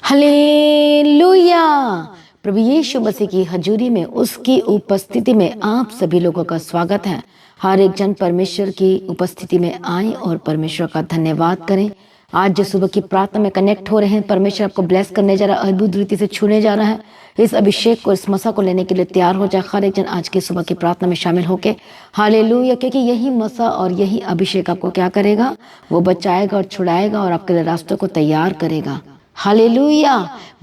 Hallelujah. प्रभु यीशु मसीह की हजूरी में, उसकी उपस्थिति में आप सभी लोगों का स्वागत है। हर एक जन परमेश्वर की उपस्थिति में आए और परमेश्वर का धन्यवाद करें। आज जो सुबह की प्रार्थना में कनेक्ट हो रहे हैं, परमेश्वर आपको ब्लेस करने जा रहा है, अद्भुत रीति से छूने जा रहा है। इस अभिषेक को, इस मसा को लेने के लिए तैयार हो जाए हर एक जन आज की सुबह की प्रार्थना में शामिल होके। हालेलुया, क्योंकि यही मसा और यही अभिषेक आपको क्या करेगा, वो बचाएगा और छुड़ाएगा और आपके लिए रास्तों को तैयार करेगा। हालेलुया।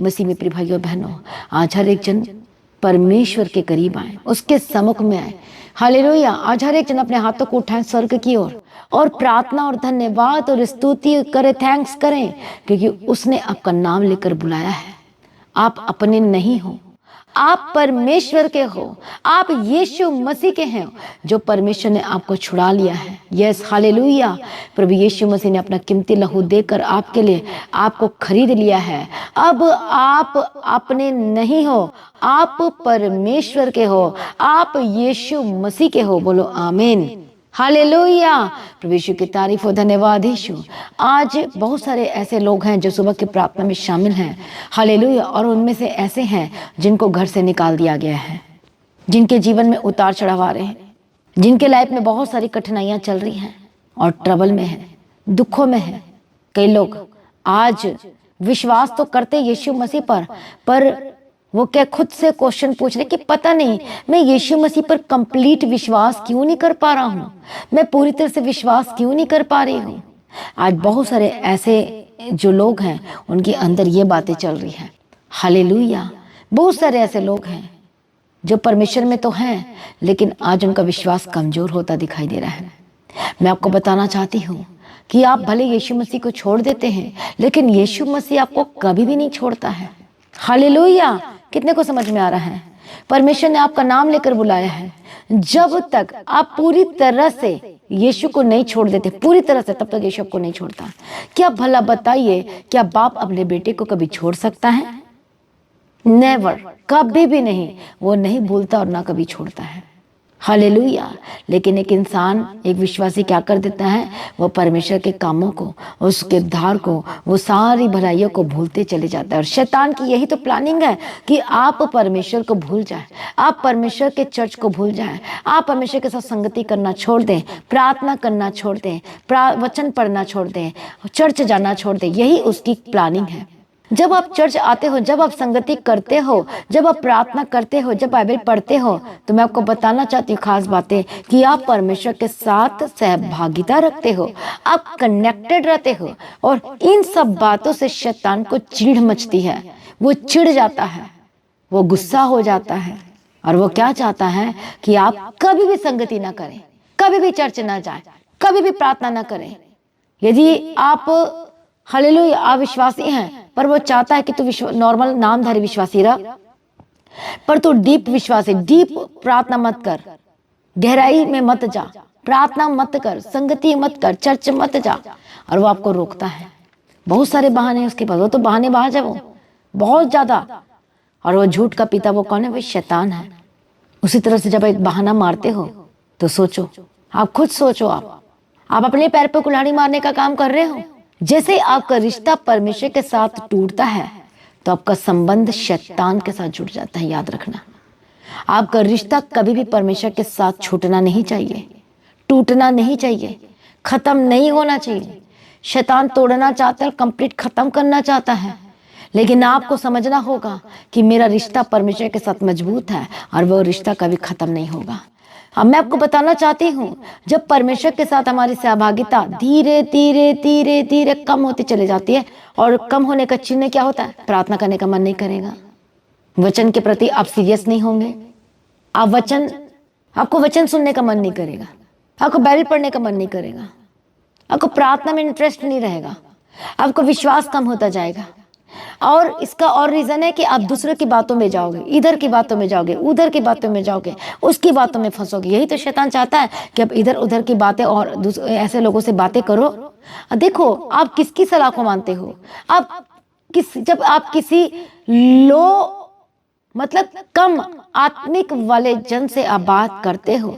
मसीह में प्रिय भाइयों बहनों, आज हर एक जन परमेश्वर के करीब आए, उसके सम्मुख में आए। हालेलुया। आज हर एक जन अपने हाथों को उठाएं स्वर्ग की ओर और प्रार्थना और धन्यवाद और स्तुति करे, थैंक्स करें, क्योंकि उसने आपका नाम लेकर बुलाया है। आप अपने नहीं हो, आप परमेश्वर के हो। आप यीशु मसीह के हैं, जो परमेश्वर ने आपको छुड़ा लिया है। Yes, hallelujah. प्रभु यीशु मसीह ने अपना कीमती लहू देकर आपके लिए आपको खरीद लिया है। अब आप अपने नहीं हो, आप परमेश्वर के हो, आप यीशु मसीह के हो। बोलो आमीन। हालेलुया। प्रभु यीशु की तारीफ हो, धन्यवाद यीशु। आज बहुत सारे ऐसे लोग हैं जो सुबह की प्रार्थना में शामिल हैं। हालेलुया। और उनमें से ऐसे हैं जिनको घर से निकाल दिया गया है, जिनके जीवन में उतार चढ़ाव आ रहे हैं, जिनके लाइफ में बहुत सारी कठिनाइयां चल रही हैं और ट्रबल में है, दुखों में है। कई लोग आज विश्वास तो करते यीशु मसीह पर वो क्या खुद से क्वेश्चन पूछ रहे कि पता नहीं मैं यीशु मसीह पर कंप्लीट विश्वास क्यों नहीं कर पा रहा हूँ, मैं पूरी तरह से विश्वास क्यों नहीं कर पा रही हूँ। आज बहुत सारे ऐसे जो लोग हैं, उनके अंदर ये बातें चल रही हैं। हालेलुया। बहुत सारे ऐसे लोग हैं जो परमेश्वर में तो हैं, लेकिन आज उनका विश्वास कमजोर होता दिखाई दे रहा है। मैं आपको बताना चाहती हूँ कि आप भले यीशु मसीह को छोड़ देते हैं, लेकिन यीशु मसीह आपको कभी भी नहीं छोड़ता है। हालेलुया। कितने को समझ में आ रहा है? परमेश्वर ने आपका नाम लेकर बुलाया है। जब तक आप पूरी तरह से यीशु को नहीं छोड़ देते, पूरी तरह से, तब तक यीशु आपको नहीं छोड़ता। क्या भला बताइए, क्या बाप अपने बेटे को कभी छोड़ सकता है? नेवर, कभी भी नहीं। वो नहीं भूलता और ना कभी छोड़ता है। हालेलुया। लेकिन एक इंसान, एक विश्वासी क्या कर देता है, वो परमेश्वर के कामों को, उसके उद्धार को, वो सारी भलाइयों को भूलते चले जाता है। और शैतान की यही तो प्लानिंग है कि आप परमेश्वर को भूल जाएं, आप परमेश्वर के चर्च को भूल जाएं, आप परमेश्वर के साथ संगति करना छोड़ दें, प्रार्थना करना छोड़ दें, वचन पढ़ना छोड़ दें, चर्च जाना छोड़ दें। यही उसकी प्लानिंग है। जब आप चर्च आते हो, जब आप संगति करते हो, जब आप प्रार्थना करते हो, जब बाइबल पढ़ते हो, तो मैं आपको बताना चाहती हूँ खास बातें कि आप परमेश्वर के साथ सहभागिता रखते हो, आप कनेक्टेड रहते हो। और इन सब बातों से शैतान को चिढ़ मचती है। वो चिढ़ जाता है, वो गुस्सा हो जाता है, और वो क्या चाहता है कि आप कभी भी संगति ना करें, कभी भी चर्च ना जाए, कभी भी प्रार्थना ना करें। यदि आप हालेलुया अविश्वासी हैं, पर वो चाहता है कि तू नॉर्मल नामधारी विश्वासी रह, पर तू डीप विश्वासी, डीप प्रार्थना मत कर, गहराई में मत जा, प्रार्थना मत कर, संगति मत कर, चर्च मत जा। और वो आपको रोकता है। बहुत सारे बहाने उसके पास, वो तो बहानेबाज है, वो बहुत ज्यादा। और वो झूठ का पिता वो कौन है? वो शैतान है। उसी तरह से जब एक बहाना मारते हो तो सोचो, आप खुद सोचो, आप अपने पैर पर कुल्हाड़ी मारने का काम कर रहे हो। जैसे आपका रिश्ता परमेश्वर के साथ टूटता है, तो आपका संबंध शैतान के साथ जुड़ जाता है। याद रखना, आपका रिश्ता कभी भी परमेश्वर के साथ छूटना नहीं चाहिए, टूटना नहीं चाहिए, खत्म नहीं होना चाहिए। शैतान तोड़ना चाहता है, कंप्लीट खत्म करना चाहता है, लेकिन आपको समझना होगा कि मेरा रिश्ता परमेश्वर के साथ मजबूत है और वो रिश्ता कभी खत्म नहीं होगा। अब मैं आपको बताना चाहती हूँ, जब परमेश्वर के साथ हमारी सहभागिता धीरे धीरे धीरे धीरे कम होती चली जाती है, और कम होने का चिन्ह क्या होता है? प्रार्थना करने का मन नहीं करेगा, वचन के प्रति आप सीरियस नहीं होंगे, आपको वचन सुनने का मन नहीं करेगा, आपको बाइबल पढ़ने का मन नहीं करेगा, आपको प्रार्थना में इंटरेस्ट नहीं रहेगा, आपको विश्वास कम होता जाएगा। और इसका और रीजन है कि आप दूसरों की बातों में जाओगे, इधर की बातों में जाओगे, उधर की बातों में जाओगे, उसकी बातों में फंसोगे। यही तो शैतान चाहता है कि आप इधर उधर की बातें और ऐसे लोगों से बातें करो। देखो, आप किसकी सलाह को मानते हो? जब आप किसी मतलब कम आत्मिक वाले जन से आप बात करते हो,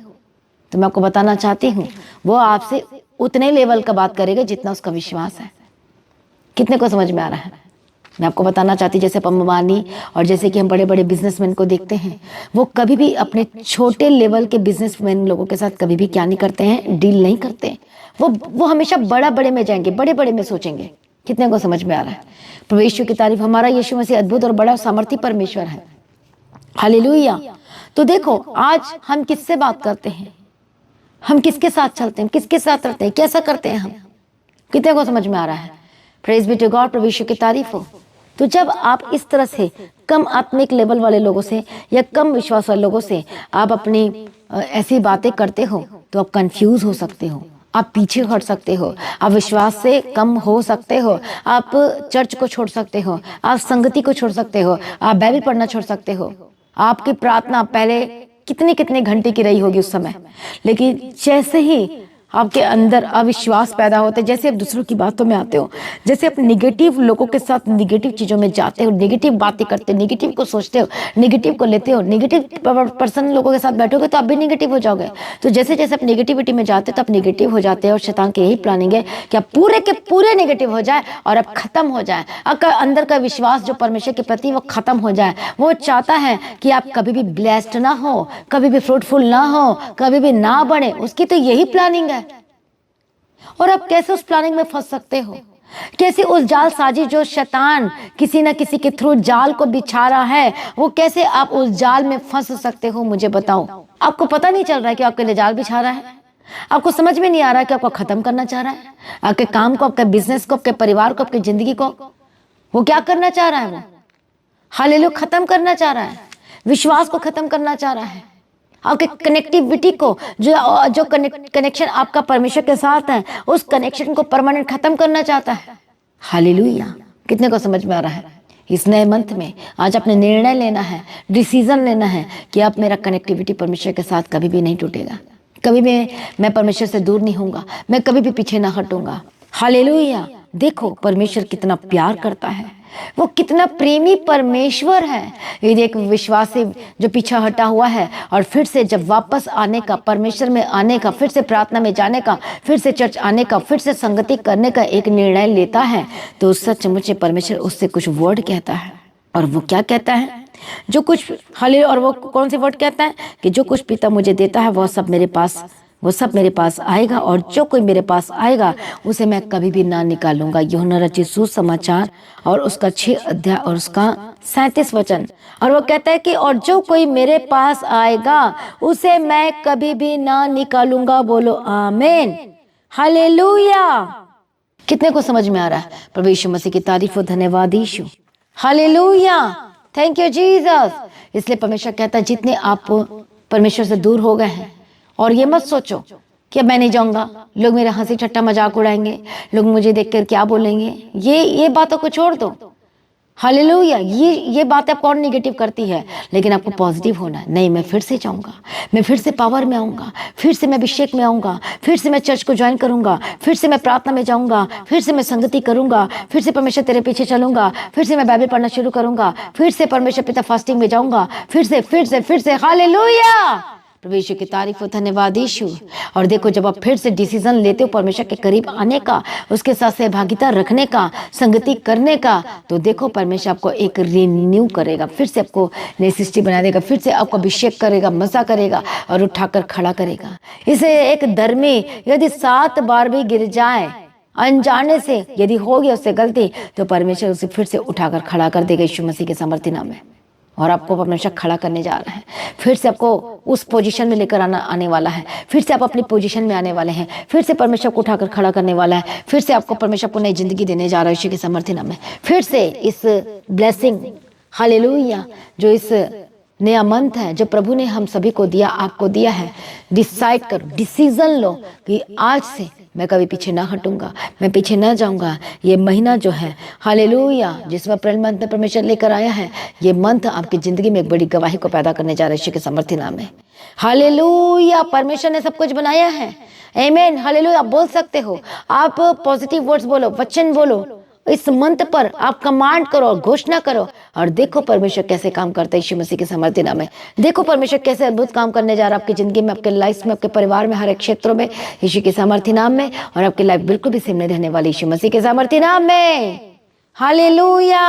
तो मैं आपको बताना चाहती हूँ, वो आपसे उतने लेवल का बात करेगा जितना उसका विश्वास है। कितने को समझ में आ रहा है? मैं आपको बताना चाहती, जैसे अंबानी और जैसे कि हम बड़े बड़े बिजनेसमैन को देखते हैं, वो कभी भी अपने छोटे लेवल के बिजनेसमैन लोगों के साथ कभी भी क्या नहीं करते हैं, डील नहीं करते हैं। वो हमेशा बड़ा बड़े में जाएंगे, बड़े बड़े में सोचेंगे। कितने को समझ में आ रहा है? प्रभु यीशु की तारीफ। हमारा यीशु मसीह अद्भुत और बड़ा सामर्थी परमेश्वर है। हालेलुया। तो देखो, आज हम किससे बात करते हैं, हम किसके साथ चलते हैं, किसके साथ रहते हैं, कैसा करते हैं हम? कितने को समझ में आ रहा है? Praise be to God. प्रभु यीशु की तारीफ हो। तो जब आप इस तरह से कम आत्मिक लेवल वाले लोगों से या कम विश्वास वाले लोगों से आप अपनी ऐसी बातें करते हो, तो आप कंफ्यूज हो सकते हो, आप पीछे हट सकते हो, आप विश्वास से कम हो सकते हो, आप चर्च को छोड़ सकते हो, आप संगति को छोड़ सकते हो, आप बाइबल पढ़ना छोड़ सकते हो। आपकी प्रार्थना पहले कितने कितने घंटे की रही होगी उस समय, लेकिन जैसे ही आपके अंदर अविश्वास पैदा होते, जैसे आप दूसरों की बातों में आते हो, जैसे आप निगेटिव लोगों के साथ निगेटिव चीज़ों में जाते हो, निगेटिव बातें करते हो, निगेटिव को सोचते हो, निगेटिव को लेते हो, निगेटिव पर्सन लोगों के साथ बैठोगे तो आप भी निगेटिव हो जाओगे। तो जैसे जैसे आप निगेटिविटी में जाते हो तो आप निगेटिव हो जाते हैं। और शैतान की यही प्लानिंग है कि आप पूरे के पूरे निगेटिव हो जाए और आप खत्म हो जाए। आपका अंदर का विश्वास जो परमेश्वर के प्रति वो खत्म हो जाए। वो चाहता है कि आप कभी भी ब्लेस्ड ना हो, कभी भी फ्रूटफुल ना हो, कभी भी ना बढ़े। उसकी तो यही प्लानिंग है। और आप कैसे उस प्लानिंग में फंस सकते हो? कैसे उस जाल साजी जो शैतान किसी ना किसी के थ्रू जाल को बिछा रहा है, वो कैसे आप उस जाल में फंस सकते हो? मुझे बताओ। आपको पता नहीं चल रहा है कि आपके लिए जाल बिछा रहा है? आपको समझ में नहीं आ रहा है कि आपको खत्म करना चाह रहा है? आपके काम को, आपके बिजनेस को, आपके परिवार को, आपकी जिंदगी को वो क्या करना चाह रहा है? वो हालेलुया खत्म करना चाह रहा है। विश्वास को खत्म करना चाह रहा है। आपके कनेक्टिविटी को, जो कनेक्शन आपका परमेश्वर के साथ है, उस कनेक्शन को परमानेंट खत्म करना चाहता है। हालेलुया। कितने को समझ में आ रहा है? इस नए मंथ में आज आपने निर्णय लेना है, डिसीजन लेना है कि अब मेरा कनेक्टिविटी परमेश्वर के साथ कभी भी नहीं टूटेगा, कभी भी मैं परमेश्वर से दूर नहीं होऊंगा, मैं कभी भी पीछे ना हटूंगा। हालेलुया। देखो परमेश्वर कितना प्यार करता है, वो कितना प्रेमी परमेश्वर है। यदि एक विश्वासी जो पीछा हटा हुआ है और फिर से जब वापस आने का, परमेश्वर में आने का, फिर से प्रार्थना में जाने का, फिर से चर्च आने का, फिर से संगति करने का एक निर्णय लेता है, तो सचमुच परमेश्वर उससे कुछ वर्ड कहता है। और वो क्या कहता है? जो कुछ और वो कौन से वर्ड कहता है कि जो कुछ पिता मुझे देता है वो सब मेरे पास आएगा, और जो कोई मेरे पास आएगा उसे मैं कभी भी ना निकालूंगा। यूहन्ना रचित सुसमाचार और उसका 6 अध्याय और उसका 37 वचन। और वो कहता है कि और जो कोई मेरे पास आएगा उसे मैं कभी भी ना निकालूंगा। बोलो आमीन। हालेलुया। कितने को समझ में आ रहा है? प्रभु यीशु मसीह की तारीफ हो। धन्यवाद यीशु। हालेलुया। Thank you Jesus. इसलिए परमेश्वर कहता है जितने आप परमेश्वर से दूर हो गए हैं, और ये मत सोचो कि अब मैं नहीं जाऊंगा, लोग मेरा हंसी ठट्टा मजाक उड़ाएंगे, लोग मुझे देखकर क्या बोलेंगे, ये बातों को छोड़ दो। हालेलुया। ये बात आपको और निगेटिव करती है, लेकिन आपको पॉजिटिव होना है। नहीं, मैं फिर से जाऊंगा, मैं फिर से पावर में आऊंगा, फिर से मैं अभिषेक में आऊंगा, फिर से मैं चर्च को ज्वाइन करूंगा, फिर से मैं प्रार्थना में जाऊंगा, फिर से मैं संगति करूंगा, फिर से परमेश्वर तेरे पीछे चलूंगा, फिर से मैं बाइबल पढ़ना शुरू करूंगा, फिर से परमेश्वर पिता फास्टिंग में जाऊंगा, फिर से। हालेलुया। प्रभु यीशु की तारीफ हो। धन्यवाद यीशु। और देखो जब आप फिर से डिसीजन लेते हो परमेश्वर के करीब आने का, उसके साथ सहभागिता रखने का, संगति करने का, तो देखो परमेश्वर आपको एक रिन्यू करेगा, फिर से आपको नई सृष्टि बना देगा, फिर से आपको अभिषेक करेगा, मजा करेगा और उठाकर खड़ा करेगा। इसे एक धर्मी यदि 7 बार भी गिर जाए अनजाने से, यदि हो गया उससे गलती, तो परमेश्वर उसे फिर से उठाकर खड़ा कर देगा यीशु मसीह के सामर्थ्य नाम में। और आपको परमेश्वर खड़ा करने जा रहा है, फिर से आपको उस पोजीशन में लेकर आने वाला है, फिर से आप अपनी पोजीशन में आने वाले हैं, फिर से परमेश्वर को उठाकर खड़ा करने वाला है, फिर से आपको परमेश्वर को नई जिंदगी देने जा रहा है यीशु के सामर्थ्य नाम में। फिर से इस ब्लेसिंग, हालेलुया, जो इस नया मंथ है जो प्रभु ने हम सभी को दिया, आपको दिया है, डिसाइड करो, डिसीजन लो कि आज से मैं कभी पीछे ना हटूंगा, मैं पीछे ना जाऊंगा। ये महीना जो है हालेलुया, जिसमें अप्रैल मंथ में परमेश्वर लेकर आया है, ये मंथ आपकी जिंदगी में एक बड़ी गवाही को पैदा करने जा रहा है यीशु के सामर्थ्य नाम में। हालेलुया। परमेश्वर ने सब कुछ बनाया है। आमीन। हालेलुया। आप बोल सकते हो, आप पॉजिटिव वर्ड्स बोलो, वचन बोलो, इस मंत्र पर आप कमांड करो, घोषणा करो, और देखो परमेश्वर कैसे काम करता है यीशु मसीह के सामर्थ्य नाम में। देखो परमेश्वर कैसे अद्भुत काम करने जा रहा है आपकी जिंदगी में, आपके लाइफ में, आपके परिवार में, हर एक क्षेत्रों में यीशु के सामर्थ्य नाम में। और आपकी लाइफ बिल्कुल भी सेम नहीं रहने वाली यीशु मसीह के सामर्थ्य नाम में। हालेलुया।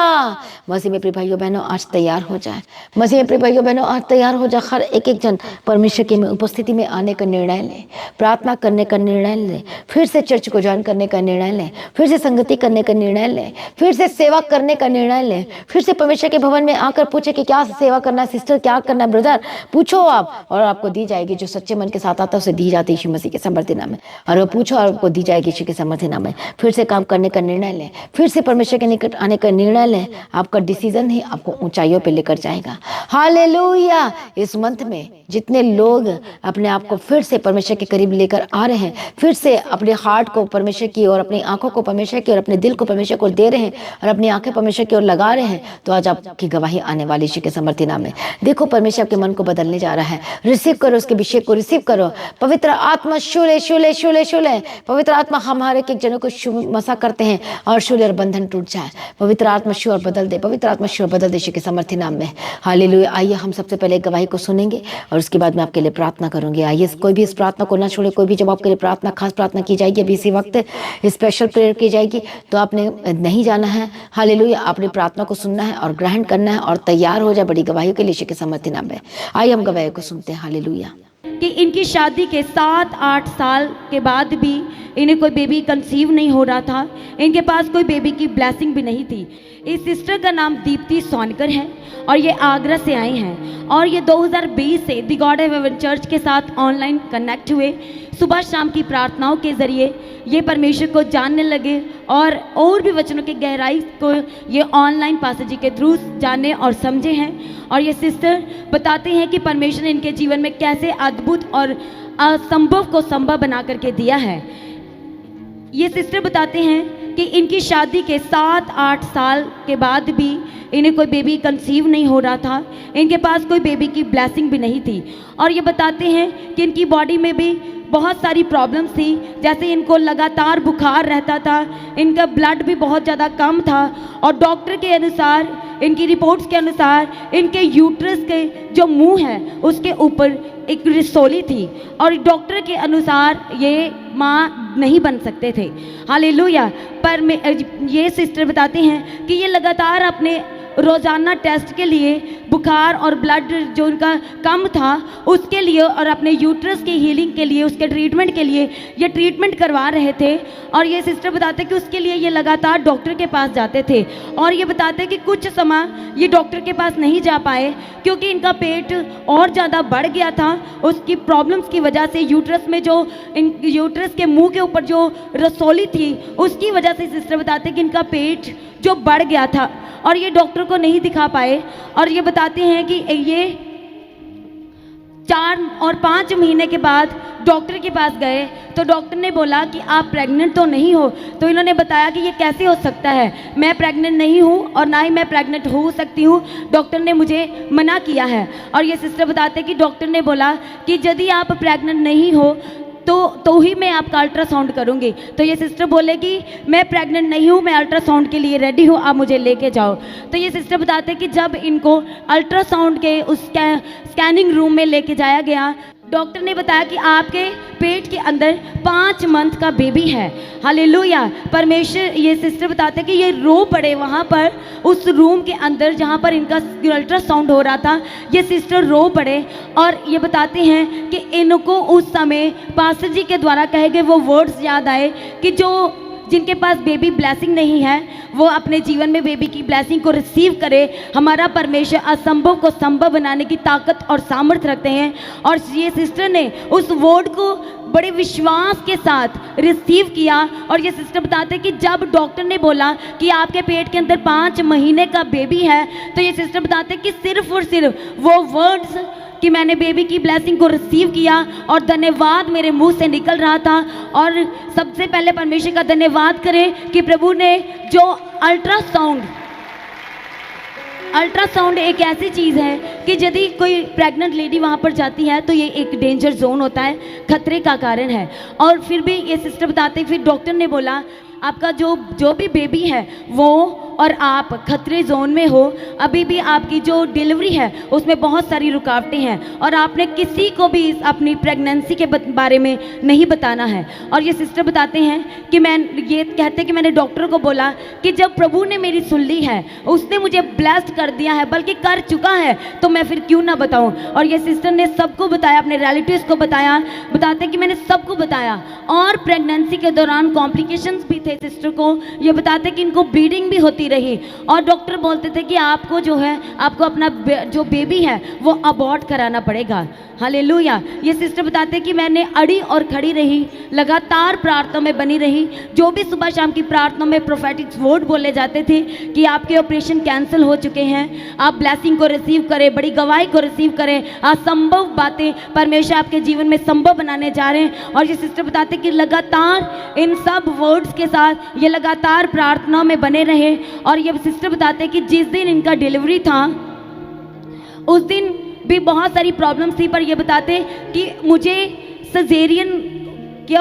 मसीह में प्रिय भाइयों बहनों आज तैयार हो जाए। मसीह में प्रिय भाइयों बहनों आज तैयार हो जाए। हर एक एक जन परमेश्वर की उपस्थिति में आने का निर्णय ले, प्रार्थना करने का निर्णय ले, फिर से चर्च को ज्वाइन करने का निर्णय ले, फिर से संगति करने का निर्णय ले, फिर से सेवा करने का निर्णय ले, फिर से परमेश्वर के भवन में आकर पूछे कि क्या सेवा करना है सिस्टर, क्या करना है ब्रदर, पूछो आप और आपको दी जाएगी। जो सच्चे मन के साथ आता है उसे दी जाती है यीशु मसीह के समर्थी नाम में, और वो पूछो और आपको दी जाएगी यीशु के समर्थी नाम में। फिर से काम करने का निर्णय ले, फिर से परमेश्वर के निकट आने का निर्णय लें। आपका डिसीजन ही आपको ऊंचाइयों पे लेकर जाएगा। हालेलुया। इस मंथ में जितने लोग अपने आप को फिर से परमेश्वर के करीब लेकर आ रहे हैं, फिर से अपने हार्ट को परमेश्वर की ओर, अपनी आंखों को परमेश्वर की ओर, अपने दिल को परमेश्वर को दे रहे हैं और अपनी आंखें परमेश्वर की ओर लगा रहे हैं, तो आज आपकी गवाही आने वाली यीशु के समर्थी नाम में। देखो परमेश्वर आपके मन को बदलने जा रहा है। रिसीव करो उसके अभिषेक को, रिसीव करो। पवित्र आत्मा शूले शूले शूले शूले, पवित्र आत्मा हमारे एक जनों को मसा करते हैं और शूले और बंधन टूट जाए। पवित्र आत्मा शू और बदल दे, पवित्र आत्मा शू और बदल दे यीशु के समर्थी नाम में। हालेलुया। आइए हम सबसे पहले गवाही को सुनेंगे और उसके बाद मैं आपके लिए प्रार्थना करूंगी। आइए कोई भी इस प्रार्थना को ना छोड़े। कोई भी जब आपके लिए प्रार्थना, खास प्रार्थना की जाएगी, अभी इसी वक्त स्पेशल प्रेयर की जाएगी, तो आपने नहीं जाना है। हालेलुया। आपने प्रार्थना को सुनना है और ग्रहण करना है और तैयार हो जाए बड़ी गवाही के लिए यीशु के समर्थी नाम में। आइए हम गवाही को सुनते हैं। हालेलुया। कि इनकी शादी के 7-8 साल के बाद भी इन्हें कोई बेबी कंसीव नहीं हो रहा था। इनके पास कोई बेबी की ब्लेसिंग भी नहीं थी। इस सिस्टर का नाम दीप्ति सोनकर है और ये आगरा से आए हैं और ये 2020 से the God of haven church के साथ ऑनलाइन कनेक्ट हुए। सुबह शाम की प्रार्थनाओं के ज़रिए ये परमेश्वर को जानने लगे और भी वचनों की गहराई को ये ऑनलाइन पास्टर जी के थ्रू जाने और समझे हैं। और ये सिस्टर बताते हैं कि परमेश्वर ने इनके जीवन में कैसे अद्भुत और असंभव को संभव बना करके दिया है। ये सिस्टर बताते हैं कि इनकी शादी के 7-8 साल के बाद भी इन्हें कोई बेबी कंसीव नहीं हो रहा था। इनके पास कोई बेबी की ब्लेसिंग भी नहीं थी। और ये बताते हैं कि इनकी बॉडी में भी बहुत सारी प्रॉब्लम्स थी। जैसे इनको लगातार बुखार रहता था, इनका ब्लड भी बहुत ज़्यादा कम था और डॉक्टर के अनुसार, इनकी रिपोर्ट्स के अनुसार इनके यूट्रस के जो मुंह है उसके ऊपर एक रिसोली थी और डॉक्टर के अनुसार ये माँ नहीं बन सकते थे। हालेलुया। पर ये सिस्टर बताते हैं कि ये लगातार अपने रोज़ाना टेस्ट के लिए बुखार और ब्लड जो उनका कम था उसके लिए और अपने यूट्रस की हीलिंग के लिए, उसके ट्रीटमेंट के लिए ये ट्रीटमेंट करवा रहे थे। और ये सिस्टर बताते कि उसके लिए ये लगातार डॉक्टर के पास जाते थे और ये बताते कि कुछ समय ये डॉक्टर के पास नहीं जा पाए क्योंकि इनका पेट और ज़्यादा बढ़ गया था। उसकी प्रॉब्लम्स की वजह से यूट्रस में जो यूट्रस के मुँह के ऊपर जो रसौली थी उसकी वजह से सिस्टर बताते कि इनका पेट जो बढ़ गया था और ये डॉक्टर को नहीं दिखा पाए। और ये बताते हैं कि ये 4 और 5 महीने के बाद डॉक्टर के पास गए तो डॉक्टर ने बोला कि आप प्रेग्नेंट तो नहीं हो। तो इन्होंने बताया कि ये कैसे हो सकता है, मैं प्रेग्नेंट नहीं हूँ और ना ही मैं प्रेग्नेंट हो सकती हूँ, डॉक्टर ने मुझे मना किया है। और ये सिस्टर बताते कि डॉक्टर ने बोला कि यदि आप प्रेग्नेंट नहीं हो तो ही मैं आपका अल्ट्रासाउंड करूंगी। तो ये सिस्टर बोले कि मैं प्रेग्नेंट नहीं हूँ, मैं अल्ट्रासाउंड के लिए रेडी हूँ, आप मुझे लेके जाओ। तो ये सिस्टर बताते कि जब इनको अल्ट्रासाउंड के उस स्कैनिंग रूम में लेके जाया गया, डॉक्टर ने बताया कि आपके पेट के अंदर 5 मंथ का बेबी है। हालेलुया। परमेश्वर, ये सिस्टर बताते कि ये रो पड़े वहाँ पर उस रूम के अंदर जहाँ पर इनका अल्ट्रासाउंड हो रहा था। ये सिस्टर रो पड़े और ये बताते हैं कि इनको उस समय पास्टर जी के द्वारा कहे गए वो वर्ड्स याद आए कि जिनके पास बेबी ब्लेसिंग नहीं है वो अपने जीवन में बेबी की ब्लेसिंग को रिसीव करे। हमारा परमेश्वर असंभव को संभव बनाने की ताकत और सामर्थ्य रखते हैं। और ये सिस्टर ने उस वर्ड को बड़े विश्वास के साथ रिसीव किया। और ये सिस्टर बताते हैं कि जब डॉक्टर ने बोला कि आपके पेट के अंदर 5 महीने का बेबी है, तो ये सिस्टर बताते हैं कि सिर्फ और सिर्फ वो वर्ड्स कि मैंने बेबी की ब्लेसिंग को रिसीव किया और धन्यवाद मेरे मुंह से निकल रहा था। और सबसे पहले परमेश्वर का धन्यवाद करें कि प्रभु ने जो अल्ट्रासाउंड एक ऐसी चीज़ है कि यदि कोई प्रेग्नेंट लेडी वहाँ पर जाती है तो ये एक डेंजर जोन होता है, खतरे का कारण है। और फिर भी ये सिस्टर बताते फिर डॉक्टर ने बोला आपका जो भी बेबी है वो और आप खतरे जोन में हो, अभी भी आपकी जो डिलीवरी है उसमें बहुत सारी रुकावटें हैं और आपने किसी को भी अपनी प्रेगनेंसी के बारे में नहीं बताना है। और ये सिस्टर बताते हैं कि ये कहते हैं कि मैंने डॉक्टर को बोला कि जब प्रभु ने मेरी सुन ली है, उसने मुझे ब्लेस्ड कर दिया है, बल्कि कर चुका है, तो मैं फिर क्यों ना बताऊं। और ये सिस्टर ने सबको बताया, अपने रिलेटिव्स को बताया, बताते हैं कि मैंने सबको बताया। और प्रेगनेंसी के दौरान कॉम्प्लिकेशंस भी थे सिस्टर को, ये बताते कि इनको ब्लीडिंग भी होती रही और डॉक्टर बोलते थे कि आपको जो है, आपको अपना जो बेबी है वो अबॉर्ट कराना पड़ेगा। हालेलुया। ये सिस्टर बताते हैं कि मैंने अड़ी और खड़ी रही, लगातार प्रार्थना में बनी रही। जो भी सुबह शाम की प्रार्थना में प्रोफेटिक वर्ड बोले जाते थे कि आपके ऑपरेशन कैंसिल हो चुके हैं, आप ब्लेसिंग को रिसीव करें, बड़ी गवाही को रिसीव करें, असंभव बातें परमेश्वर आपके जीवन में संभव बनाने जा रहे हैं। और ये सिस्टर बताते हैं कि लगातार इन सब वर्ड्स के साथ ये लगातार प्रार्थना में बने रहे। और ये सिस्टर बताते हैं कि जिस दिन इनका डिलीवरी था उस दिन भी बहुत सारी प्रॉब्लम्स थी, पर ये बताते कि मुझे सजेरियन के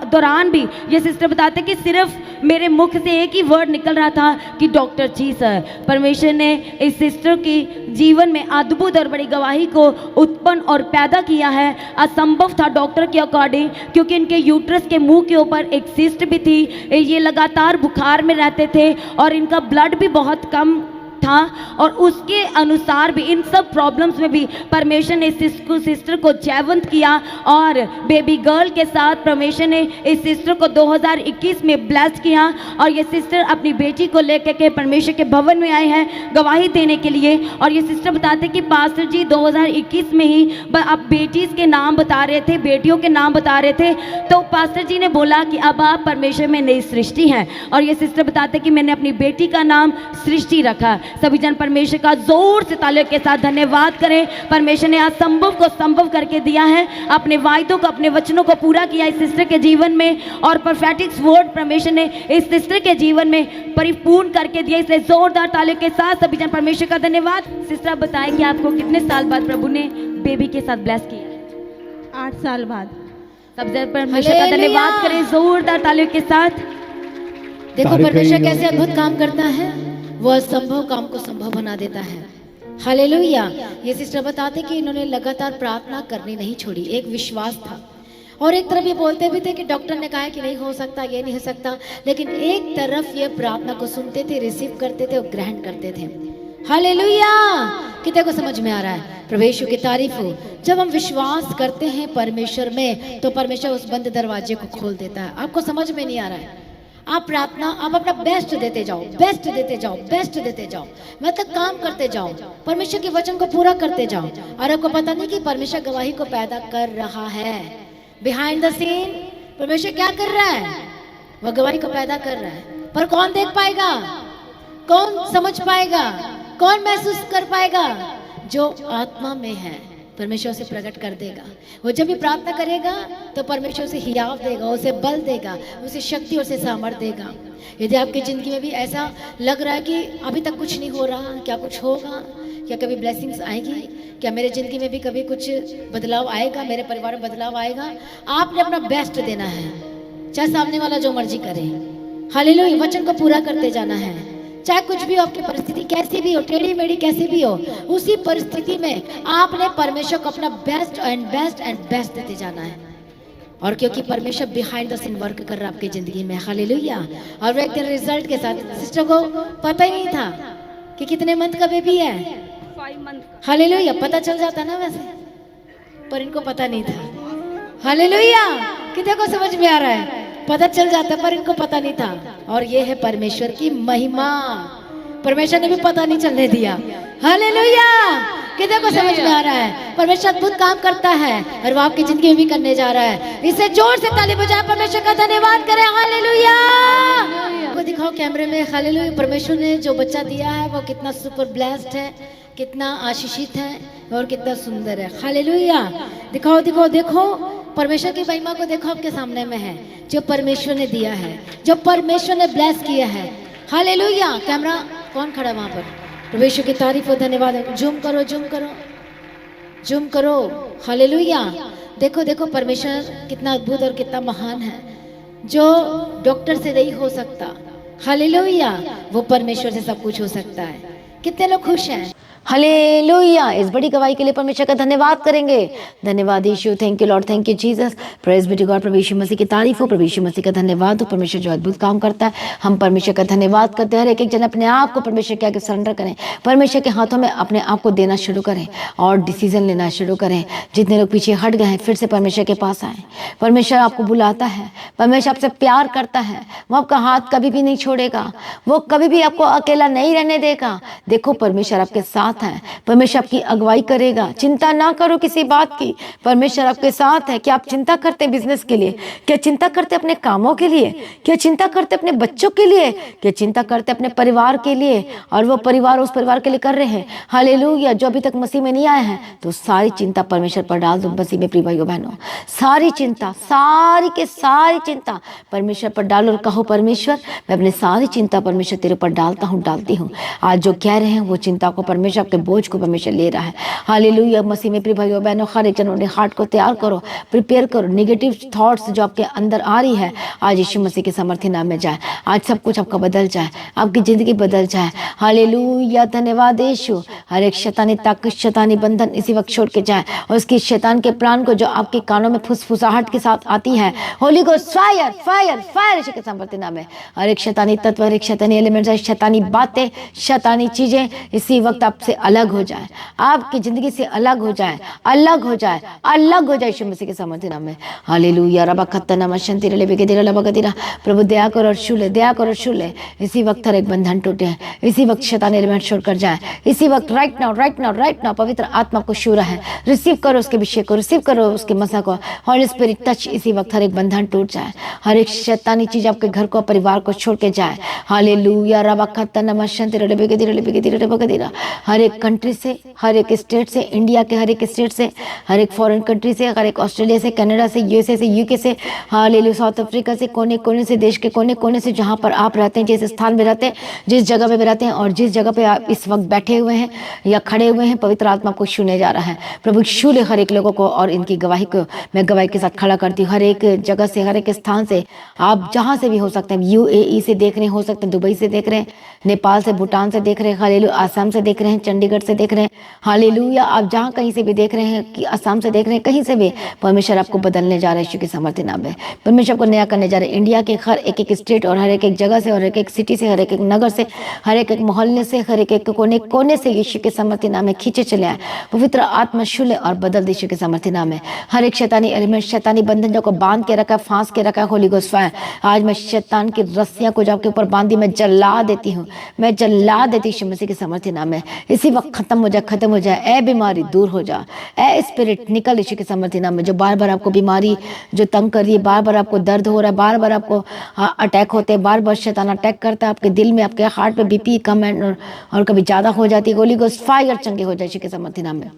दौरान भी ये सिस्टर बताते कि सिर्फ मेरे मुख से एक ही वर्ड निकल रहा था कि डॉक्टर जीसस। परमेश्वर ने इस सिस्टर की जीवन में अद्भुत और बड़ी गवाही को उत्पन्न और पैदा किया है। असंभव था डॉक्टर के अकॉर्डिंग, क्योंकि इनके यूट्रस के मुंह के ऊपर एक सिस्ट भी थी, ये लगातार बुखार में रहते थे और इनका ब्लड भी बहुत कम था। और उसके अनुसार भी इन सब प्रॉब्लम्स में भी परमेश्वर ने इस सिस्टर को जयवंत किया और बेबी गर्ल के साथ परमेश्वर ने इस सिस्टर को 2021 में ब्लेस किया। और ये सिस्टर अपनी बेटी को लेकर के परमेश्वर के भवन में आए हैं गवाही देने के लिए। और ये सिस्टर बताते कि पास्टर जी 2021 में ही आप बेटीज के नाम बता रहे थे, बेटियों के नाम बता रहे थे, तो पास्टर जी ने बोला कि अब आप परमेश्वर में नई सृष्टि हैं। और ये सिस्टर बताते कि मैंने अपनी बेटी का नाम सृष्टि रखा। सभी जन परमेश्वर का जोर से तालियों के साथ धन्यवाद करें। परमेश्वर ने असंभव को संभव करके दिया है, अपने वायदों को, अपने वचनों को पूरा किया इस सिस्टर के जीवन में। और प्रोफेटिक वर्ड परमेश्वर ने इस सिस्टर के जीवन में परिपूर्ण करके दिया, इसलिए जोरदार तालियों के साथ सभी जन परमेश्वर का धन्यवाद। सिस्टर आप बताएं कि आपको कितने साल बाद प्रभु ने बेबी के साथ ब्लेस किया? 8 साल बाद। सब परमेश्वर का धन्यवाद करें जोरदार तालियों के साथ। देखो परमेश्वर कैसे अद्भुत काम करता है, वो असंभव काम को संभव बना देता है। हालेलुया। ये सिस्टर बताते कि इन्होंने लगातार प्रार्थना करनी नहीं छोड़ी, एक विश्वास था। और एक तरफ ये बोलते भी थे कि डॉक्टर ने कहा कि नहीं हो सकता, ये नहीं हो सकता, लेकिन एक तरफ ये प्रार्थना को सुनते थे, रिसीव करते थे और ग्रहण करते थे। हालेलुया। कितने को समझ में आ रहा है? प्रभु यीशु की तारीफ हो। जब हम विश्वास करते हैं परमेश्वर में, तो परमेश्वर उस बंद दरवाजे को खोल देता है। आपको समझ में नहीं आ रहा है? आप प्रार्थना, आप अपना बेस्ट देते जाओ, बेस्ट देते जाओ, बेस्ट देते जाओ, मतलब काम करते जाओ, परमेश्वर के वचन को पूरा करते जाओ। और आपको पता नहीं कि परमेश्वर गवाही को पैदा कर रहा है। बिहाइंड द सीन परमेश्वर क्या कर रहा है? वह गवाही को पैदा कर रहा है। पर कौन देख पाएगा? कौन समझ पाएगा? कौन महसूस कर पाएगा? जो आत्मा में है परमेश्वर उसे प्रकट कर देगा। वो जब भी प्रार्थना करेगा तो परमेश्वर उसे हियाव देगा, उसे बल देगा, उसे शक्ति, उसे सामर्थ देगा। यदि आपकी जिंदगी में भी ऐसा लग रहा है कि अभी तक कुछ नहीं हो रहा, क्या कुछ होगा? क्या कभी ब्लेसिंग्स आएगी? क्या मेरे जिंदगी में भी कभी कुछ बदलाव आएगा? मेरे परिवार में बदलाव आएगा? आपने अपना बेस्ट देना है, चाहे सामने वाला जो मर्जी करे। हालेलुया। वचन को पूरा करते जाना है, चाहे कुछ भी हो, आपकी परिस्थिति कैसी भी हो, टेढ़ी मेढ़ी कैसी भी हो, उसी परिस्थिति में आपने परमेश्वर को अपना best and best and best देते जाना है। और क्योंकि परमेश्वर बिहाइंड द सीन वर्क कर रहा है आपकी जिंदगी में। हालेलुया। और एक दिन रिजल्ट के साथ सिस्टर को पता ही नहीं था कि कितने मंथ का बेबी है। 5 मंथ। हालेलुया। पता चल जाता ना वैसे, पर इनको पता नहीं था। हालेलुया। कितने को समझ में आ रहा है? पता चल जाता, पर इनको पता नहीं था। और ये है परमेश्वर की महिमा। परमेश्वर ने भी पता नहीं चलने दिया। हालेलुया। कितने को समझ में आ रहा है? परमेश्वर अद्भुत काम करता है और वो आपकी जिंदगी में भी करने जा रहा है। इसे जोर से ताली बजाएं, परमेश्वर का धन्यवाद करें। हालेलुया। को दिखाओ कैमरे में। हालेलुया। परमेश्वर ने जो बच्चा दिया है वो कितना सुपर ब्लेस्ड है, कितना आशीषित है और कितना सुंदर है। हालेलुया। दिखाओ दिखाओ देखो, परमेश्वर की महिमा को देखो, आपके सामने में है जो परमेश्वर ने दिया है, जो परमेश्वर ने ब्लेस किया है। हालेलुया। कैमरा कौन खड़ा वहां पर? परमेश्वर की तारीफ और धन्यवाद। जूम करो, जूम करो, जूम करो। हालेलुया। देखो देखो परमेश्वर कितना अद्भुत और कितना महान है। जो डॉक्टर से नहीं हो सकता, हालेलुया, वो परमेश्वर से सब कुछ हो सकता है। कितने लोग खुश हैं? हालेलुया, इस बड़ी गवाही के लिए परमेश्वर का धन्यवाद करेंगे। धन्यवाद Yeshu, thank you Lord, thank you Jesus, praise be to God. प्रभु यीशु मसीह की तारीफ हो, प्रभु यीशु मसीह का धन्यवाद हो। परमेश्वर जो अद्भुत काम करता है, हम परमेश्वर का धन्यवाद करते हैं। हर एक जन अपने आप को परमेश्वर के आगे सरेंडर करें, परमेश्वर के हाथों में अपने आप को देना शुरू करें और डिसीजन लेना शुरू करें। जितने लोग पीछे हट गए हैं, फिर से परमेश्वर के पास आए। परमेश्वर आपको बुलाता है, परमेश्वर आपसे प्यार करता है, वो आपका हाथ कभी भी नहीं छोड़ेगा, वो कभी भी आपको अकेला नहीं रहने देगा। देखो परमेश्वर आपके साथ है, परमेश्वर आपकी अगुवाई करेगा। चिंता ना करो किसी बात की, परमेश्वर आपके साथ है। क्या आप चिंता करते हैं बिजनेस के लिए? क्या चिंता करते अपने कामों के लिए? क्या चिंता करते अपने बच्चों के लिए? क्या चिंता करते अपने परिवार के लिए? और वो परिवार उस परिवार के लिए कर रहे हैं। हालेलुया, जो अभी तक मसीह में नहीं आए हैं, तो सारी चिंता परमेश्वर पर डाल दो। मसीह में प्रिय भाइयों बहनों, सारी चिंता, सारी के सारी चिंता परमेश्वर पर डालो और कहो, परमेश्वर मैं अपनी सारी चिंता परमेश्वर तेरे ऊपर डालता हूँ, डालती हूँ। आज जो कह रहे हैं वो चिंता को परमेश्वर, आपके बोझ को परमेश्वर ले रहा है। हालेलुया, मसीह में प्रिय भाइयों बहनों, हर एक जनों ने हार्ट को तैयार करो, प्रिपेयर करो। नेगेटिव थॉट्स जो आपके अंदर आ रही है, आज यीशु मसीह के समर्थी नाम में जाए। आज सब कुछ आपका बदल जाए, आपकी जिंदगी बदल जाए। हालेलुया, धन्यवाद यीशु। हर एक शैतानी ताकत, शैतानी बंधन इसी वक्त छोड़ के जाए, और उसकी शैतान के प्राण को जो आपके कानों में फुसफुसाहट के साथ आती है, Holy Ghost fire fire fire Yeshu के समर्थी नाम में। हर एक शैतानी तत्व, हर एक शैतानी एलिमेंट, शैतानी बातें, शैतानी चीजें इसी वक्त आपसे अलग हो जाए, आपकी जिंदगी से अलग हो जाए, अलग हो जाए, अलग हो जाए यीशु मसीह के समर्थी नाम में। हालेलुया, रबा खत्तना मशंती रे लेबे के दिरा लबा गदिरा। प्रभु दया करो और छू ले, दया करो और छू ले। इसी वक्त हर एक बंधन टूटे हैं, इसी वक्त शैतानी एलिमेंट छोड़कर जाए, इसी वक्त right now, right now, right now. पवित्र आत्मा को छू रहा है, रिसीव करो उसके अभिषेक को, रिसीव करो उसके मसा को। हॉली स्पिरिट टच, इसी वक्त हर एक बंधन टूट जाए, हर एक शैतानी चीज आपके घर को, परिवार को छोड़ के जाए। हालेलुया, रबा खत्तना मशंती रे लेबे के दिरा लेबे के दिरा लेबा गदिरा। हर एक कंट्री से, हर एक स्टेट से, इंडिया के हर एक स्टेट से, हर एक फॉरेन कंट्री से, हर एक ऑस्ट्रेलिया से, कनाडा से, यूएसए से, यूके से, हालेलुया, साउथ अफ्रीका से, कोने कोने से, देश के कोने कोने से, जहाँ पर आप रहते हैं, जिस स्थान में रहते हैं, जिस जगह पे भी रहते हैं, और जिस जगह पे आप इस वक्त बैठे हुए हैं या खड़े हुए हैं, पवित्र आत्मा को छूने जा रहा है। प्रभु छू ले हर एक लोगों को, और इनकी गवाही को मैं गवाही के साथ खड़ा करती हूँ। हर एक जगह से, हर एक स्थान से, आप जहाँ से भी हो सकते हैं, यूएई से देख रहे हैं, हो सकते हैं दुबई से देख रहे हैं, नेपाल से, भूटान से देख रहे हैं, हालेलुया, आसाम से देख रहे हैं, चंडीगढ़ से देख रहे हैं, हालेलुया, आप जहाँ कहीं से भी देख रहे हैं, कि असम से देख रहे हैं, कहीं से भी, परमेश्वर आपको बदलने जा रहा है यीशु के समर्थी नाम में। परमेश्वर को नया करने जा रहे हैं। इंडिया के हर एक एक स्टेट और हर एक एक जगह से, और एक एक सिटी से, हर एक एक नगर से, हर एक एक मोहल्ले से, हर एक एक कोने कोने से यीशु के समर्थी नाम में खींचे चले आए। पवित्र आत्मा शुले और बदल दे यीशु के समर्थी नाम में। हर एक शैतानी एलिमेंट, शैतानी बंधन जो को बांध के रखा है, फांस के रखा है, होली गोस्ट फायर, आज मैं शैतान की रस्सियां को जो आपके ऊपर बांधी, मैं जला देती हूँ, मैं जला देती यीशु मसीह के समर्थी नाम में। इसी वक्त खत्म हो जाए, खत्म हो जाए। ए बीमारी दूर हो जा, ए स्पिरिट निकल यीशु के समर्थी नाम में। जो बार बार आपको बीमारी जो तंग कर रही है, बार बार आपको दर्द हो रहा है, बार बार आपको अटैक होते हैं, बार बार शैतान अटैक करता है आपके दिल में, आपके हार्ट पे बीपी कम है और कभी ज्यादा हो जाती है, होली गोस्ट फायर चंगे हो जाए यीशु के समर्थी नाम में।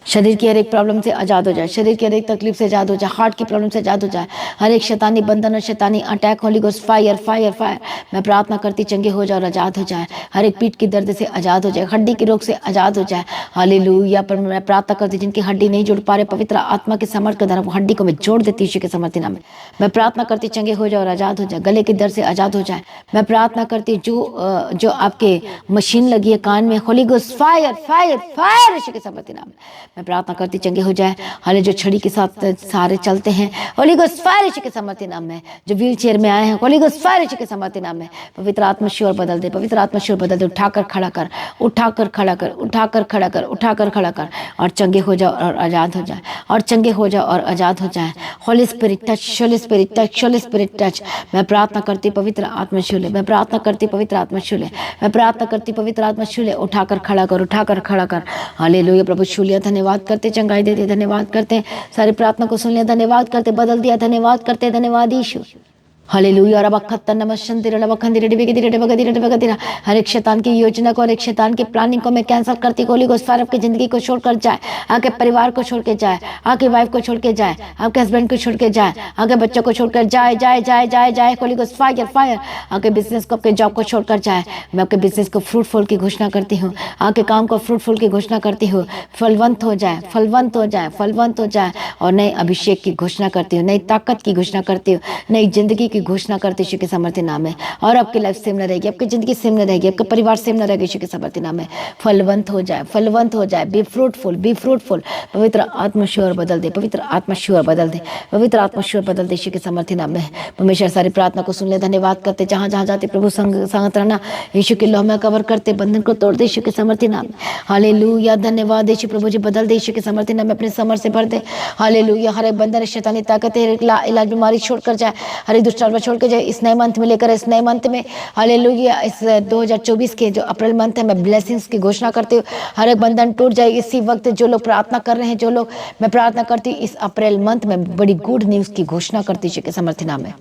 शरीर की हर एक प्रॉब्लम से आज़ाद हो जाए, शरीर की हर एक तकलीफ से आज़ाद हो जाए, हार्ट की प्रॉब्लम से आज़ाद हो जाए, हर एक शैतानी बंधन और शैतानी attack, Holi Ghost fire fire fire, मैं प्रार्थना करती चंगे हो जाए और आज़ाद हो जाए। हर एक पीठ की दर्द से आज़ाद हो जाए, हड्डी के रोग से आज़ाद हो जाए। हालेलुया, पर मैं प्रार्थना करती जिनकी हड्डी नहीं जुड़ पा रहे, पवित्र आत्मा के समर्थ के द्वारा वो हड्डी को मैं जोड़ देती यीशु के समर्थी नाम में। मैं प्रार्थना करती चंगे हो जाए और आज़ाद हो जाए, गले के दर्द से आज़ाद हो जाए। मैं प्रार्थना करती जो आपके मशीन लगी है कान में, Holy Ghost fire fire fire Yeshu के समर्थी नाम में। मैं प्रार्थना करती चंगे हो जाए। हाले जो छड़ी के साथ सारे चलते हैं, होली गोस्ट फायर यीशु के समर्थी नाम में। जो व्हील चेयर में आए हैं, होली गोस्ट फायर यीशु के समर्थी नाम में। पवित्र आत्मा शोर बदल दे, पवित्र आत्मा शोर बदल दे। उठाकर खड़ा कर, उठाकर खड़ा कर, उठाकर खड़ा कर, उठाकर खड़ा कर, और चंगे हो जाओ और आज़ाद हो जाए, और चंगे हो जाओ और आज़ाद हो जाए। Holi spirit touch, Holi spirit touch, Holi spirit touch. मैं प्रार्थना करती पवित्र आत्मा शूले, मैं प्रार्थना करती पवित्र आत्मा शूले, मैं प्रार्थना करती पवित्र आत्मा शूले। उठाकर खड़ा कर, उठाकर खड़ा कर। हालेलुया प्रभु शूलिया, धन्यवाद करते, चंगाई देते, धन्यवाद करते, सारी प्रार्थना को सुन लिया, धन्यवाद करते, बदल दिया, धन्यवाद करते, धन्यवाद यीशु। हालेलुया रबखत्ता नमस्ते रबखंदिरे डिबिगिदिरे डिबगदिरे डिबगदिरा। हर एक शैतान की योजना को, हर एक शैतान की प्लानिंग को मैं कैंसिल करती। होली गोस्ट फायर आपकी जिंदगी को छोड़कर जाए, आपके परिवार को छोड़ के जाए, आपकी वाइफ को छोड़ के जाए, आपके हस्बैंड को छोड़ के जाए, आपके बच्चों को छोड़कर जाए जाए जाए जाए जाए। होली गोस्ट फायर फायर आपके बिजनेस को, आपके जॉब को छोड़कर जाए। मैं आपके बिजनेस को फ्रूटफुल की घोषणा करती हूँ, आपके काम को फ्रूटफुल की घोषणा करती हूँ। फलवंत हो जाए, फलवंत हो जाए, फलवंत हो जाए, और नए अभिषेक की घोषणा करती हूँ, नई ताकत की घोषणा करती हूँ, नई जिंदगी की की घोषणा करते यीशु के सामर्थ्य नाम में। और आपकी लाइफ सेम न रहेगी, आपकी ज़िंदगी सेम न रहेगी, आपका परिवार सेम न रहेगा यीशु के सामर्थ्य नाम में। फलवंत हो जाए, फलवंत हो जाए, बी फ्रूटफुल, बी फ्रूटफुल। पवित्र आत्मा श्योर बदल दे, पवित्र आत्मा श्योर बदल दे, पवित्र आत्मा श्योर बदल दे यीशु के सामर्थ्य नाम में। परमेश्वर सारी प्रार्थना को सुन ले, धन्यवाद करते। जहाँ जहाँ जाते प्रभु संगत रहना, यीशु के लौह में कवर करते, बंधन को तोड़ दे यीशु के सामर्थ्य नाम में। हालेलुया, धन्यवाद यीशु प्रभु जी, बदल दे यीशु के सामर्थ्य नाम में, अपने समर से भर दे। हालेलुया, हर एक बंधन शैतानी ताकत है, हर एक इलाज बीमारी छोड़कर जाए, हर एक दुष्ट छोड़ के जाए इस नए मंथ में लेकर, इस नए मंथ में हालेलुया, इस 2024 के जो अप्रैल मंथ है, मैं ब्लेसिंग्स की घोषणा करती हूँ। हर एक बंधन टूट जाए इसी वक्त। जो लोग प्रार्थना कर रहे हैं, जो लोग, मैं प्रार्थना करती हूँ इस अप्रैल मंथ में बड़ी गुड न्यूज़ की घोषणा करती हूं यीशु के सामर्थ्य नाम में।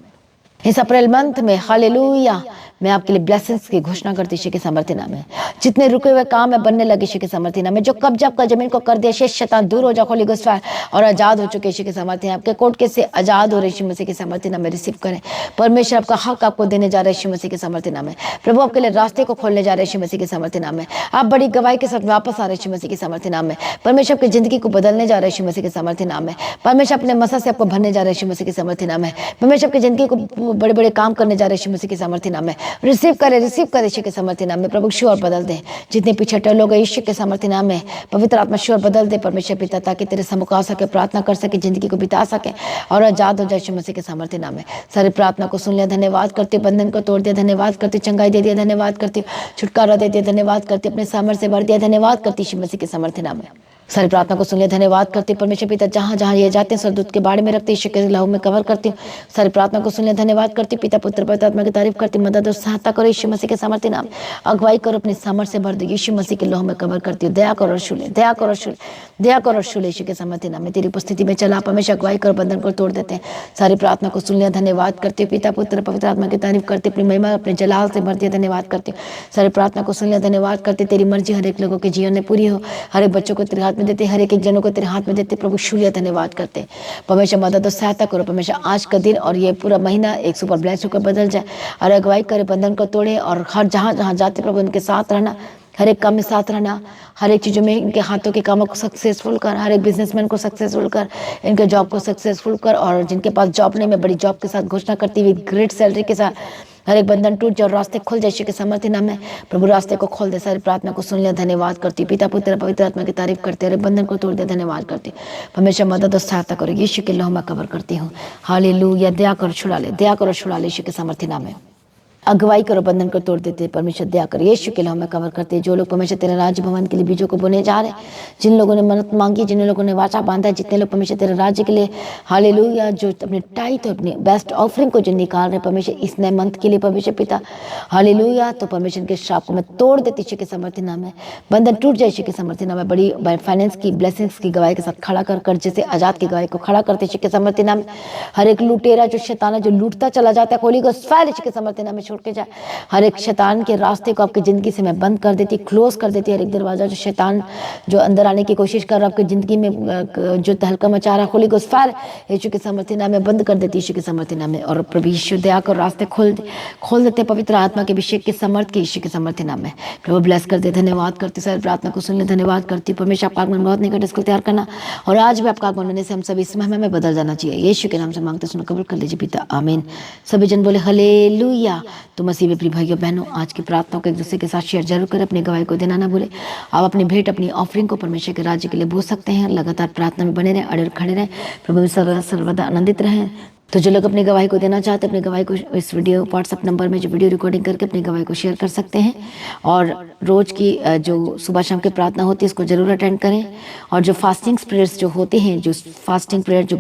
इस अप्रैल मंथ में हालेलुया मैं आपके लिए ब्लेसिंग्स की घोषणा करती यीशु के सामर्थ्य नाम में। जितने रुके हुए काम है बनने लगे यीशु के सामर्थ्य नाम में। जो कब्जा आपका जमीन को कर दिया, शेष शैतान दूर हो जाओ, होली गोस्ट फायर, और आजाद हो चुके यीशु के सामर्थ्य नाम। आपके कोर्ट केस से आजाद हो रहे यीशु मसीह के सामर्थ्य नाम में। रिसीव करें, परमेश्वर आपका हक आपको देने जा रहे यीशु मसीह के सामर्थ्य नाम में। प्रभु आपके लिए रास्ते को खोलने जा रहे यीशु मसीह के सामर्थ्य नाम में। आप बड़ी गवाही के साथ वापस आ रहे यीशु मसीह के सामर्थ्य नाम में। परमेश्वर आपकी जिंदगी को बदलने जा रहे यीशु मसीह के सामर्थ्य नाम में। परमेश्वर अपने मसा से आपको भरने जा रहे यीशु मसीह के सामर्थ्य नाम में। परमेश्वर आपकी जिंदगी को बड़े बड़े काम करने जा रहे यीशु मसीह के सामर्थ्य नाम में। रिसीव करें, रिसीव करें यीशु के सामर्थ्य नाम में। प्रभु श्योर बदल दे, जितने पीछे टल हो गए यीशु के सामर्थ्य नाम में। पवित्र आत्मा श्योर बदल दे परमेश्वर पिता, ताकि तेरे सम्मुख आ सके, प्रार्थना कर सके, जिंदगी को बिता सके और आजाद हो जाए यीशु मसीह के सामर्थ्य नाम में। सारी प्रार्थना को सुन लिया, धन्यवाद करते। बंधन को तोड़ दिया, धन्यवाद करते। चंगाई दे दिया, धन्यवाद करती। छुटकारा दे दिया, धन्यवाद करते। अपने सामर्थ्य से भर दिया, धन्यवाद करती यीशु मसीह के सामर्थ्य नाम में। सारी प्रार्थना को सुन लिया, धन्यवाद करती परमेश्वर पिता। जहाँ जहाँ ये जाते हैं सरदूत के बाड़े में रखते, यीशु के लहू में कवर करती हूँ। सारी प्रार्थना को सुन लिया, धन्यवाद करती। पिता पुत्र पवित्र आत्मा की तारीफ करती। मदद और सहायता करो यीशु मसीह के सामर्थ्य नाम। अगुवाई करो, अपनी सामर्थ्य से भर दो, यीशु मसीह के लहू में कवर करती हूँ। दया करो और शुले, दया करो और शुले, दया करो और शुले यीशु के सामर्थ्य नाम में। तेरी उपस्थिति में चला परमेश्वर, अगुवाई करो, बंधन को तोड़ देते हैं। सारी प्रार्थना को सुन लिया, धन्यवाद करती हूँ। पिता पुत्र पवित्र आत्मा की तारीफ करती, अपनी महिमा अपने जलाल से भर दिया, धन्यवाद करती हूँ। सारी प्रार्थना को सुन लिया, धन्यवाद करते। तेरी मर्जी हर एक लोगों के जीवन में पूरी हो, हर एक बच्चों को तेरे हाथ में देते, हर एक जनों को तेरे हाथ में देते। प्रभु शुक्रिया, धन्यवाद करते। परमेश्वर मदद और सहायता करो परमेश्वर, आज का दिन और ये पूरा महीना एक सुपर ब्लेस होकर बदल जाए और अगुवाई करे, बंधन को तोड़े और हर जहाँ जहाँ जाते प्रभु उनके साथ रहना, हर एक काम में साथ रहना, हर एक चीज़ों में इनके हाथों के कामों को सक्सेसफुल कर, हर एक बिजनेसमैन को सक्सेसफुल कर, इनके जॉब को सक्सेसफुल कर, और जिनके पास जॉब नहीं, मैं बड़ी जॉब के साथ घोषणा करती हुई ग्रेट सैलरी के साथ हर एक बंधन टूट जाए और रास्ते खुल जाए यीशु के सामर्थ्य नाम में। प्रभु रास्ते को खोल दे। सारी प्रार्थना को सुन लिया, धन्यवाद करती। पिता पुत्र पवित्र आत्मा की तारीफ करते, हर एक बंधन को तोड़ दे, धन्यवाद करती। हमेशा मदद और सहायता करो, यीशु के लहू में कवर करती हूँ। हालेलुया, दया करो छुड़ा ले, दया करो छुड़ा ले यीशु के सामर्थ्य नाम में। अगुवाई करो, बंधन को तोड़ देते परमेश्वर, दया कर यीशु के लहू में कवर करते। जो लोग परमेश्वर तेरे राज्य भवन के लिए बीजों को बोने जा रहे हैं, जिन लोगों ने मन्नत मांगी, जिन लोगों ने वाचा बांधा है, जितने लोग परमेश्वर तेरे राज्य के लिए हालेलुया जो अपने टाइट और अपने बेस्ट ऑफरिंग को जो निकाल रहे हैं परमेश्वर इस नए मंथ के लिए परमेश्वर पिता हालेलुया, तो परमेश्वर के श्राप को मैं तोड़ देती यीशु के सामर्थ्य नाम में। बंधन टूट जाए यीशु के सामर्थ्य नाम में। बड़ी फाइनेंस की ब्लेसिंग्स की गवाही के साथ खड़ा कर, कर्जे से आजाद की गवाही को खड़ा करते यीशु के सामर्थ्य नाम में। हर एक लुटेरा जो शैतान जो लूटता चला जाता है, होली गोस्ट फायर यीशु के सामर्थ्य नाम में छोड़ के जाए। हर एक शैतान के रास्ते को आपकी ज़िंदगी से मैं बंद कर देती, क्लोज कर देती। हर एक दरवाज़ा जो शैतान जो अंदर आने की कोशिश कर रहा है आपकी ज़िंदगी में, जो तहलका मचा रहा है, होली गोस्ट फायर यीशु के सामर्थ्य नाम में बंद कर देती यीशु के सामर्थ्य नाम में। और प्रभु यीशु दया कर रास्ते खोल देते पवित्र आत्मा के अभिषेक के समर्थ के यीशु के सामर्थ्य नाम में। प्रभु ब्लेस कर दे, धन्यवाद करती। सारी प्रार्थना को सुन ले, धन्यवाद करती। परमेश्वर आपका आगमन बहुत निकट, इसको तैयार करना और आज भी आपका आगमन होने से हम सभी इस महिमा में बदल जाना चाहिए। यीशु के नाम से मांगते सुनो, कबूल कर लीजिए पिता, आमीन। सभी जन बोले हालेलुया। तो मसीह में प्रिय भाइयों बहनों, आज की प्रार्थनाओं को एक दूसरे के साथ शेयर जरूर करें। अपनी गवाही को देना ना भूले। आप अपनी भेंट, अपनी ऑफरिंग को परमेश्वर के राज्य के लिए बोल सकते हैं। लगातार प्रार्थना में बने रहें, अड़े खड़े रहें, प्रभु में सर्वदा आनंदित रहें। तो जो लोग अपनी गवाही को देना चाहते हैं, अपनी गवाही को इस वीडियो व्हाट्सएप नंबर में जो वीडियो रिकॉर्डिंग करके अपनी गवाही को शेयर कर सकते हैं। और रोज़ की जो सुबह शाम की प्रार्थना होती है इसको जरूर अटेंड करें। और जो फास्टिंग प्रेयर्स जो होते हैं, जो फास्टिंग प्रेयर जो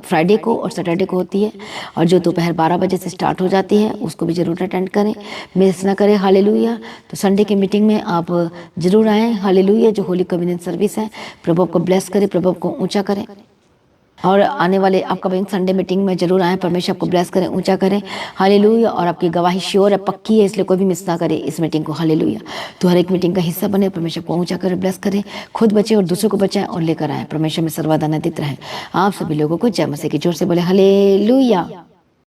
फ्राइडे को और सैटरडे को होती है और जो दोपहर 12 बजे से स्टार्ट हो जाती है, उसको भी जरूर अटेंड करें, मिस ना करें। हालेलुया। तो संडे की मीटिंग में आप जरूर आएँ। हालेलुया। जो होली कम्युनियन सर्विस है, प्रभु आपको ब्लेस करे, प्रभु आपको ऊँचा करें। और आने वाले आपका बैंक संडे मीटिंग में जरूर आएँ। परमेश्वर आपको ब्लेस करें, ऊंचा करें। हालेलुया। और आपकी गवाही श्योर है, पक्की है, इसलिए कोई भी मिस ना करे इस मीटिंग को। हालेलुया। तो हर एक मीटिंग का हिस्सा बने, परमेश्वर को ऊंचा करें, ब्लेस करें, खुद बचे और दूसरों को बचाएं और लेकर आएँ। परमेश्वर में सर्वदा आनंदित रहें। आप सभी लोगों को जय मसीह की जोर से बोले हालेलुया।